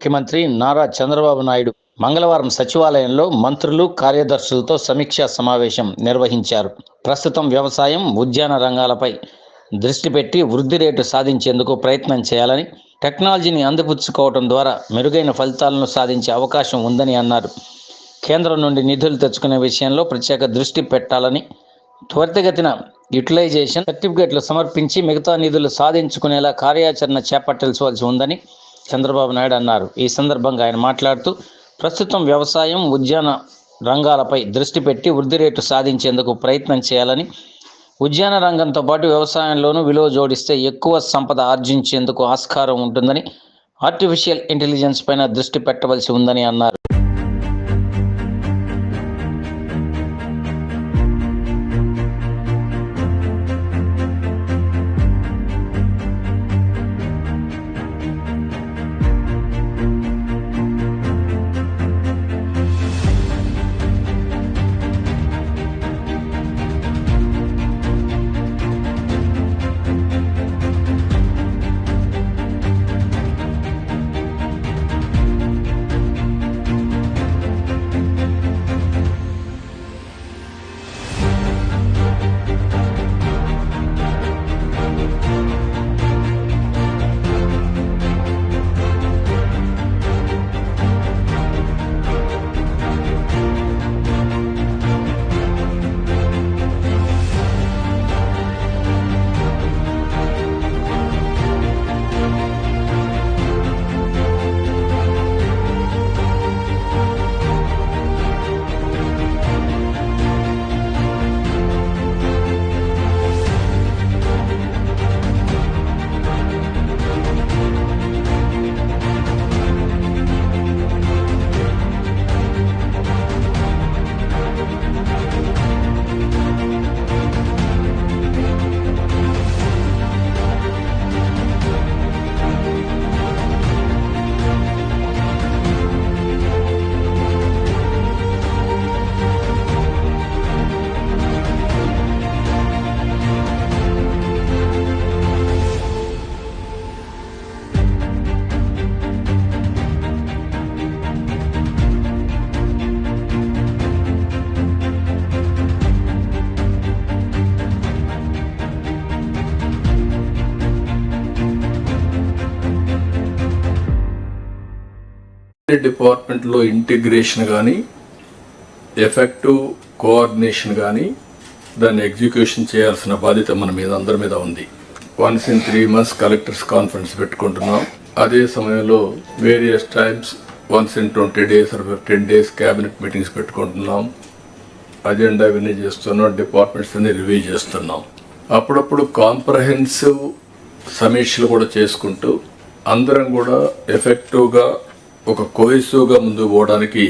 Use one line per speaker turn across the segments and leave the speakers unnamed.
ముఖ్యమంత్రి నారా చంద్రబాబు నాయుడు మంగళవారం సచివాలయంలో మంత్రులు కార్యదర్శులతో సమీక్షా సమావేశం నిర్వహించారు. ప్రస్తుతం వ్యవసాయం, ఉద్యాన రంగాలపై దృష్టి పెట్టి వృద్ధి రేటు సాధించేందుకు ప్రయత్నం చేయాలని, టెక్నాలజీని అందిపుచ్చుకోవడం ద్వారా మెరుగైన ఫలితాలను సాధించే అవకాశం ఉందని అన్నారు. కేంద్రం నుండి నిధులు తెచ్చుకునే విషయంలో ప్రత్యేక దృష్టి పెట్టాలని, త్వరితగతిన యూటిలైజేషన్ సర్టిఫికేట్లు సమర్పించి మిగతా నిధులు సాధించుకునేలా కార్యాచరణ చేపట్టాల్సి ఉందని చంద్రబాబు నాయుడు అన్నారు. ఈ సందర్భంగా ఆయన మాట్లాడుతూ, ప్రస్తుతం వ్యవసాయం, ఉద్యాన రంగాలపై దృష్టి పెట్టి వృద్ధి రేటు సాధించేందుకు ప్రయత్నం చేయాలని, ఉద్యాన రంగంతో పాటు వ్యవసాయంలోనూ విలువ జోడిస్తే ఎక్కువ సంపద ఆర్జించేందుకు ఆస్కారం ఉంటుందని, ఆర్టిఫిషియల్ ఇంటెలిజెన్స్ పైన దృష్టి పెట్టవలసి ఉందని అన్నారు.
డిపార్ట్మెంట్లో ఇంటిగ్రేషన్ కానీ, ఎఫెక్టివ్ కోఆర్డినేషన్ కానీ, దాన్ని ఎగ్జిక్యూషన్ చేయాల్సిన బాధ్యత మన మీద అందరి మీద ఉంది. Once in 3 months collectors conference పెట్టుకుంటున్నాం. అదే సమయంలో various times once in 20 days or 15 days cabinet meetings పెట్టుకుంటున్నాం. అజెండా ఇవన్నీ చేస్తున్నాం, డిపార్ట్మెంట్స్ అన్ని రివ్యూ చేస్తున్నాం. అప్పుడప్పుడు కాంప్రహెన్సివ్ సమీక్షలు కూడా చేసుకుంటూ అందరం కూడా ఎఫెక్టివ్గా ఒక కోహెసివ్గా ముందుకు పోవడానికి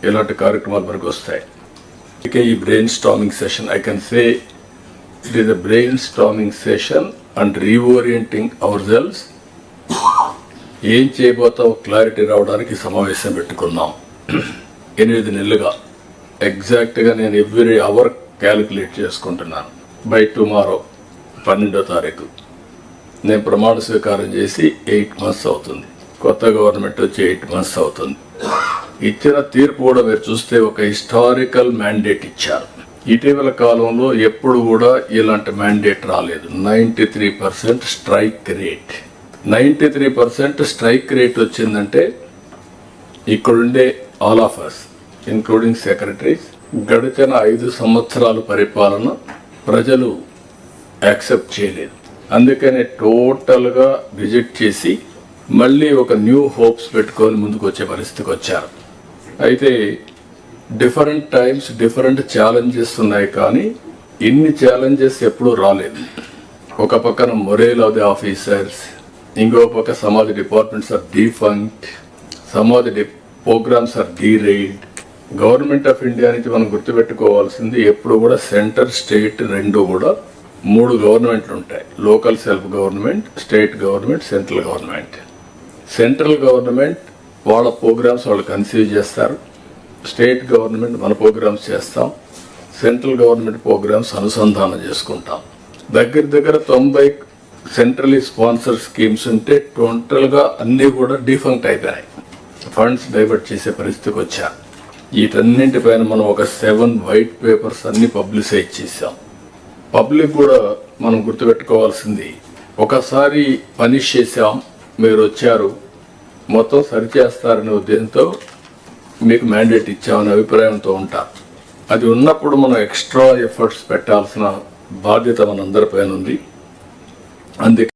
ఇలాంటి కార్యక్రమాలు మనకు వస్తాయి. ఇక ఈ brain storming session, I can say it is a brain storming session and reorienting hour cells. ఏం చేయబోతావు క్లారిటీ రావడానికి సమావేశం పెట్టుకున్నాం. 8 నెలలుగా ఎగ్జాక్ట్గా నేను ఎవ్రీ అవర్ క్యాలిక్యులేట్ చేసుకుంటున్నాను. బై టుమారో 12వ తారీఖు నేను ప్రమాణ స్వీకారం చేసి 8 months అవుతుంది. కొత్త గవర్నమెంట్ వచ్చి 8 months అవుతుంది. ఇచ్చిన తీర్పు కూడా మీరు చూస్తే ఒక హిస్టారికల్ మ్యాండేట్ ఇచ్చారు. ఇటీవల కాలంలో ఎప్పుడు కూడా ఇలాంటి మ్యాండేట్ రాలేదు. 93% స్ట్రైక్ రేట్. 93% స్ట్రైక్ రేట్ వచ్చిందంటే ఇక్కడుండే all of us including secretaries గడిచిన 5 సంవత్సరాల పరిపాలన ప్రజలు యాక్సెప్ట్ చేయలేదు. అందుకనే టోటల్గా రిజెక్ట్ చేసి మళ్ళీ ఒక న్యూ హోప్స్ పెట్టుకొని ముందుకు వచ్చే పరిస్థితికి వచ్చారు. అయితే డిఫరెంట్ టైమ్స్ డిఫరెంట్ ఛాలెంజెస్ ఉన్నాయి, కానీ ఇన్ని ఛాలెంజెస్ ఎప్పుడూ రాలేదు. ఒక పక్కన మొరేల్ ఆఫ్ ది ఆఫీసర్స్, ఇంకో పక్క some of the departments are defunct, some of the programs are derailed. Government of India నుంచి మనం గుర్తుపెట్టుకోవాల్సింది ఎప్పుడు కూడా సెంటర్ స్టేట్ రెండు కూడా 3 గవర్నమెంట్లు ఉంటాయి. Local self government, state government, central government. Central government వాళ్ళ ప్రోగ్రామ్స్ వాళ్ళు కన్సీవ్ చేస్తారు. స్టేట్ గవర్నమెంట్ మన ప్రోగ్రామ్స్ చేస్తాం. సెంట్రల్ గవర్నమెంట్ ప్రోగ్రామ్స్ అనుసంధానం చేసుకుంటాం. దగ్గర 90 సెంట్రలీ స్పాన్సర్ స్కీమ్స్ ఉంటే టోటల్గా అన్నీ కూడా డిఫంక్ట్ అయిపోయినాయి. ఫండ్స్ డైవర్ట్ చేసే పరిస్థితికి వచ్చారు. వీటన్నింటిపైన మనం ఒక 7 వైట్ పేపర్స్ అన్ని పబ్లిసైజ్ చేశాం. పబ్లిక్ కూడా మనం గుర్తుపెట్టుకోవాల్సింది, ఒకసారి పనిష్ చేశాం, మీరు వచ్చారు, మొత్తం సరిచేస్తారనే ఉద్దేశంతో మీకు మ్యాండేట్ ఇచ్చామనే అభిప్రాయంతో ఉంటారు. అది ఉన్నప్పుడు మనం ఎక్స్ట్రా ఎఫర్ట్స్ పెట్టాల్సిన బాధ్యత మనందరిపైన ఉంది. అందుకే